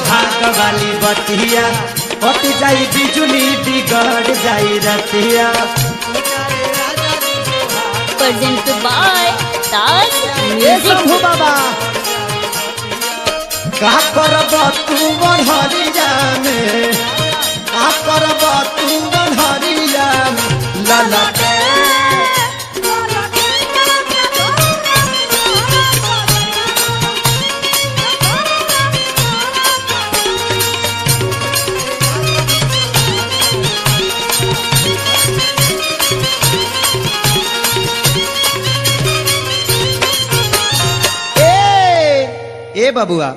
भाग वाली बतिया कट जाई बिजुली बिगड़ जाई रतिया। प्रेजेंट बाय ताज म्यूजिक। शंभू बाबा का करब तू बनहरिया में, का करब तू बनहरिया में लाला ए बबुआ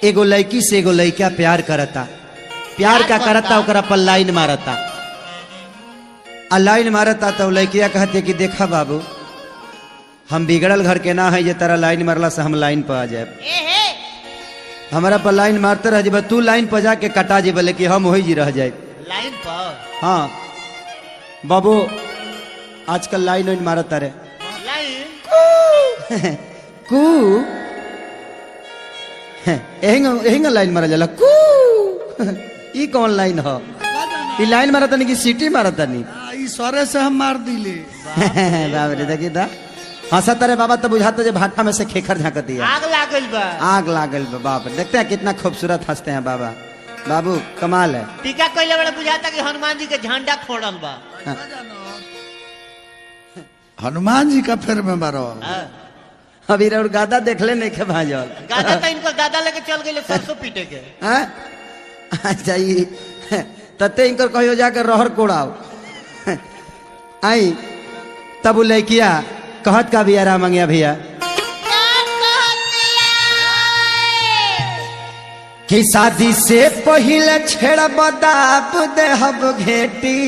एगो लड़की से एगो लड़का प्यार करता, प्यार का करता ओकरा पर लाइन मारता, आ लाइन मारता तो लड़किया कहते कि देखा बाबू हम बिगड़ल घर के ना है ये तरह लाइन मारला से हम लाइन पर आ जाए, हमारा पर लाइन मारते रह जेब, तू लाइन पर जाके कटा जेब लेकिन हम वही जी रह जाए लाइन पर। हाँ बाबू आजकल लाइन वाइन मारता रे लाइन कू एहिंग लाइन मारा जाला कू ई कौन लाइन हो? ई लाइन मारा तनी कि सीटी मारा तनी? ई सरे से हम मार दिले। बाप रे देखी दा हंसत रे बाबा तो बुझाता जे भाटा में से खेखर झांकत दिया। आग लागल बा, आग लागल बा बाप रे। देखते हैं कितना खूबसूरत हंसते हैं बाबा, बाबू कमाल है। टीका कइले बड़ा बुझाता कि हनुमान जी के झंडा फोड़ल बा। हनुमान जी का फिर में मारो। अभी और गादा देखले नहीं के भाजल गादा तो इनको गादा लेके चल गए सरसों पीटे के। अच्छा ये तते इनकर कहियो जाके रहर कोड़ाओ आई तब लड़किया कहत का भी आराम मंगिया भैया कि शादी से पहले छेड़ बदाब देहब घेटी।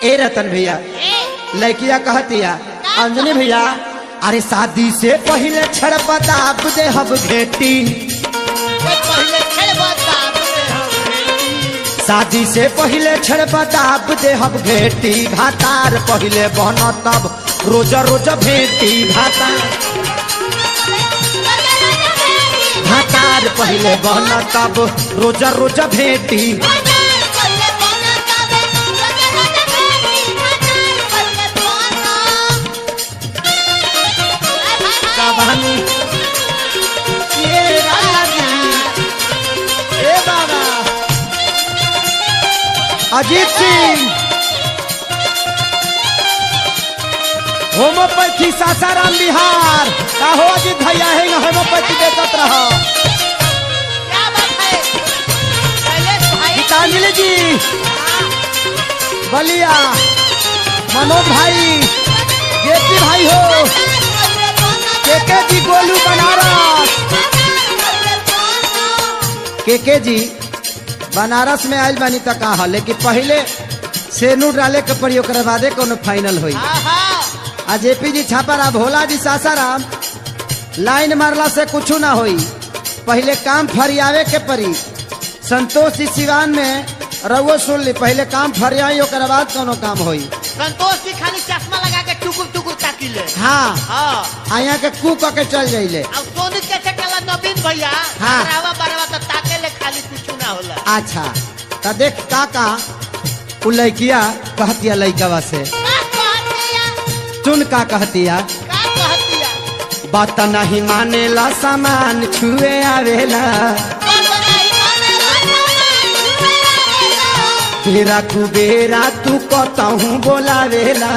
ए रतन भैया लड़किया कहतिया अंजनी भैया अरे शादी से पहले छड़ बदाब देहब घेटी, शादी से पहले छड़ बदाब देहब घेटी, भातार पहले बन तब रोज रोज भेटी, भातार पहले बन तब रोज रोज भेटी। ए बाबा अजीत सिंह होम्योपैथी सासाराम बिहार का हो अजीत भैया है होम्योपैथी बेचत रहो। गीतांजलि जी बलिया मनोज भाई जेपी भाई हो केके जी गोलू बनारस केके जी बनारस में आयल बानी तक कहा लेकिन पहले सेनू डाले के पड़ी ओकरे बादे कोनो फाइनल होई। आ जेपी जी छापारा भोला जी सासाराम लाइन मारला से कुछ ना होई, पहले काम फरियावे के पड़ी। संतोष जी सिवान में रवो सुन ली पहले काम फरियाई ओकरे बाद कोनो काम होई। संतोष जी खाली चश्मा लगा के टुकुर टुकुर ताकिले। हाँ हाँ यहाँ के कू के चल जाइले। अब सोनी के चकला नवीन भैया हाँ रावा बरवा तो ताके ले खाली कुछ ना होला। अच्छा तो देख का उ लड़किया कहतिया लड़कवा से चुन का कहतिया बात नहीं मानेला सामान छुए आवेला, तेरा कुबेरा तू कहूँ बोलावेला,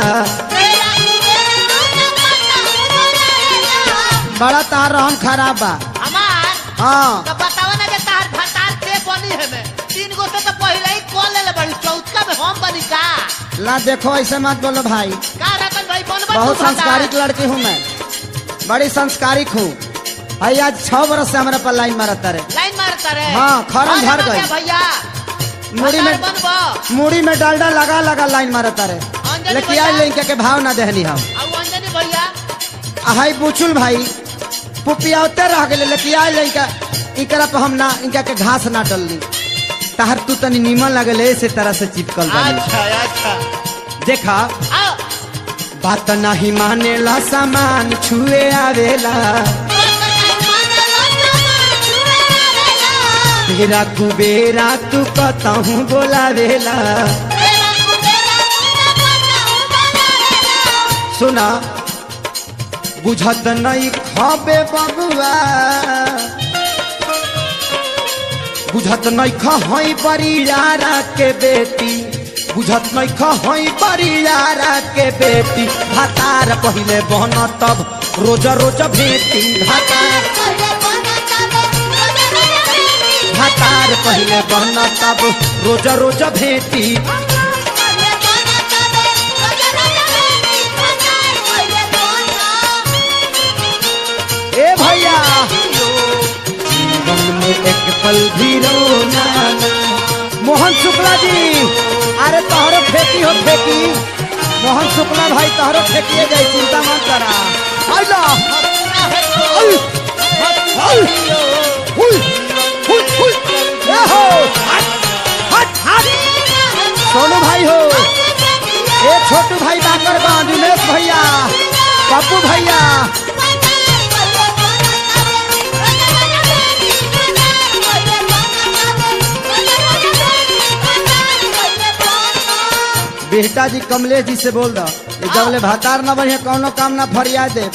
बड़ा तार हम खराब बा हमार। हाँ तो बताओ ना कि तार भतार के बनी है में 3 गो से तो पहले ही कॉल ले बड़ी चौथा में हम बनी का। ला देखो ऐसे मत बोलो भाई, का रतन भाई बनबा बहुत संस्कारिक लड़की हूँ मैं, बड़ी संस्कारिक हूँ। भाई आज 6 बरस से हमारे पर लाइन मारता रहे। लाइन मारता रहे। हाँ खरम भर गई भैया मुड़ी में डालडा लगा लगा लाइन मारता रहे लेकिन आज लड़का के भाव ना देहनी हम। अंजनी भैया हाई बुचुल भाई पुपियाते रह गए लेकिन आज लड़का इकरा पे हम ना इनका के घास ना डलनी तार तू तनी नीमन लगल ऐसे तरह से चिपकल बानी। अच्छा अच्छा देखा बात नहीं मानेला सामान छुए आवेला, बेरा कुबेरा तू कतहूँ बोलावेला। सुना बुझत नहीं खबे बबुआ, बुझत नहीं खई बरियारा के बेटी, बुझत नहीं खई बरियारा के बेटी। भातार पहले बन तब रोज रोज भेटी, भातार पहले बन तब रोज रोज भेटी। ए भैया जीवन में एक पल भी रोना ना। मोहन शुक्ला जी, अरे तोहरो फेंकी हो फेंकी, मोहन शुक्ला भाई तोहरो फेंकिए गई, चिंता मत करा। सोनू भाई हो, ए छोटू भाई बाकर बांध, दिनेश भैया, पप्पू भैया, बेटा जी कमलेश जी से बोल दो जबले भातार न बढ़िया कौनो काम ना फरिया दे।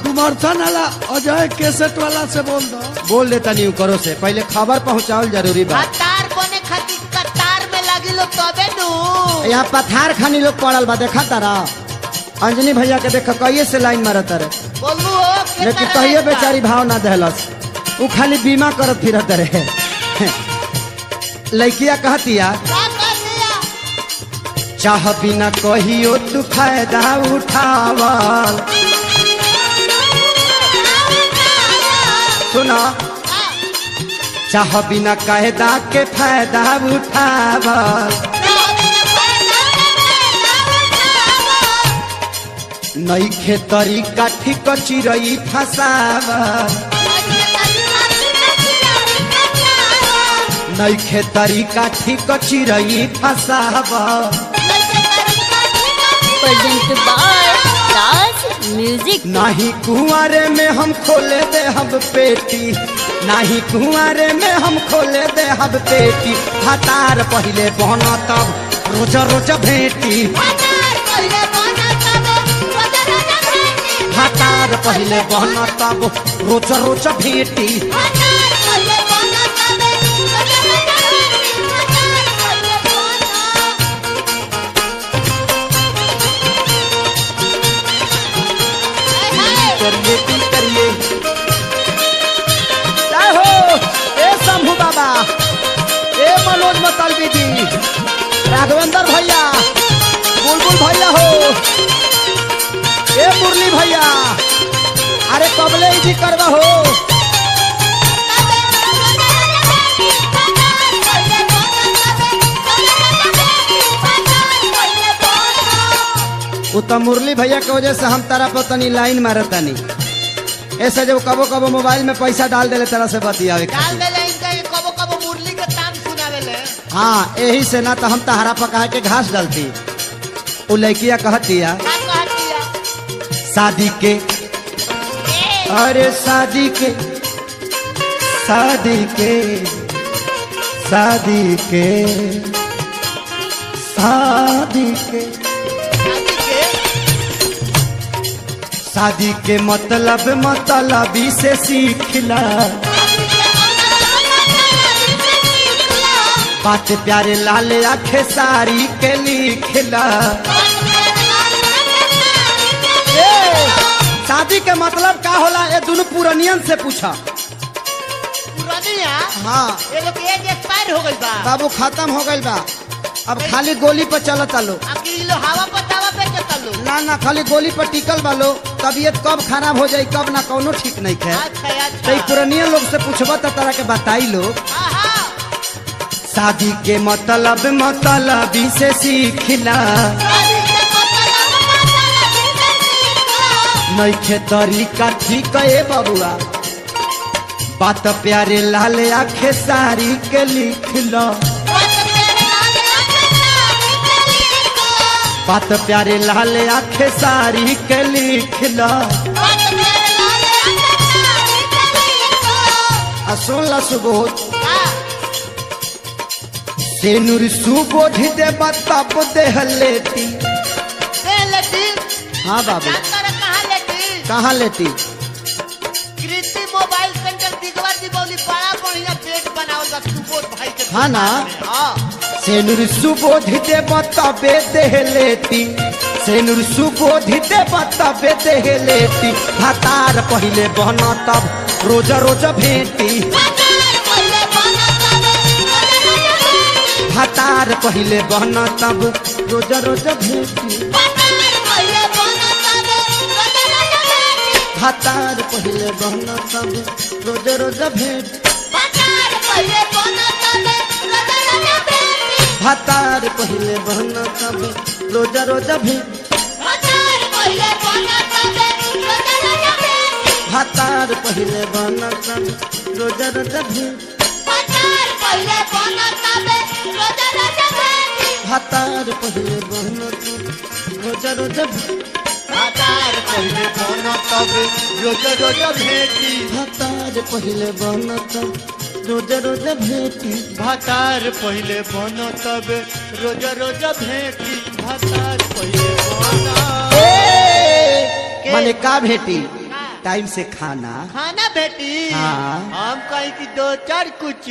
डुमरथन वाला अजय केसेट वाला से बोल दो। बोल देता नहीं करो से पहले खबर पहुँचाओ जरूरी बात। कतार बने खातिर कतार में लगी लो तबे नु। यहाँ पथार खानी लोग पड़ल बा, देखा तारा अंजनी भैया के देखा कहिए से लाइन मारत रहे, बोलू लेकिन कहिए बेचारी भाव ना दहलस, वो खाली बीमा करत फिरत रहे। लड़किया कहतिया चाह बिना कहियो तू फायदा उठावल। सुना चाह बिना कायदा के फायदा उठावल। नइखे तरीका ठीक चिरई फसावल। नइखे तरीका ठीक चिरई फसावल। प्रेजेंट बाय ताज म्यूजिक। नाही कुंवारे में हम खोले दे हम पेटी, नाही कुंवारे में हम खोले दे हम पेटी। भातार पहले बन तब रोज रोज भेटी, भातार पहले बन तब रोज रोज भेटी। करिए हो ए शंभू बाबा, ए मनोज मतलबी जी, राघवेंद्र भैया, बुलबुल भैया हो, ए मुरली भैया, अरे कबले जी करवा हो। तो मुरली भैया के वजह से हम तारा पतनी लाइन मारतानी, ऐसे जब कबो कबो मोबाइल में पैसा डाल देले तरह से बतियावे डाल देले इनका कबो कबो मुरली के तान सुनावेले। हाँ यही से ना तो हम तहरा पका के घास डालती। वो लड़किया कहतिया शादी के, अरे शादी के, शादी के, शादी के, शादी के, शादी के मतलब मतलबी से सीखला। बात प्यारे लाल आखे सारी के लिखला। शादी के मतलब का होला ये दोनों पुरानियन से पूछा। पुरानिया? हाँ ये लोग एज एक्सपायर हो गई बा। बाबू खत्म हो गई बा, अब खाली गोली पर चलत आलो। अब ये लोग हवा पर दावा पे चलो। ना ना खाली गोली पर टिकल बालो, तबीयत कब खराब हो जाये कब ना कोनो ठीक नहीं है। अच्छा पुरानियन लोग से पूछबा तो तरह के बताई लो। शादी के मतलब मतलबी से सीखला। नइखे तरीका ठीक है बबुआ, बात प्यारे लाल आखे सारी के लिखला। बात प्यारे लाल आखे सारी के लिखला। सुन ला सुबोध सेनुर सुबोध दे तब देह लेती। ए लेटी हाँ बाबू जानता रे कहाँ लेटी? कहाँ लेती? कृति मोबाइल सेंटर दिगवा दीपावली बड़ा बढ़िया बेड बनावल बा सुबोध भाई के हाँ ना? हां सेनुर सुबोध दे तबे देह लेती। सेनुर सुबोध दे तबे देह लेती। भातार पहिले बहन तब रोज रोज भेटी। भातार पहिले बहन तब रोज रोज भेटी। भातार पहिले बहन तब रोज रोज भेटी। भातार पहिले बहन तब रोज रोज भेटी। भातार पहिले बहन तब रोज रोज भेटी। भातार पहिले बहन तब रोज रोज भेटी। भातार पहिले बन तब रोज रोज भेटी। भातार पहिले बहन तब रोज रोज भेटी। भातार पहिले बन तब रोज रोज भेटी। भातार पहिले बन माने का भेटी? टाइम से खाना। खाना भेटी। हाँ। हम कहीं की दो चार कुछ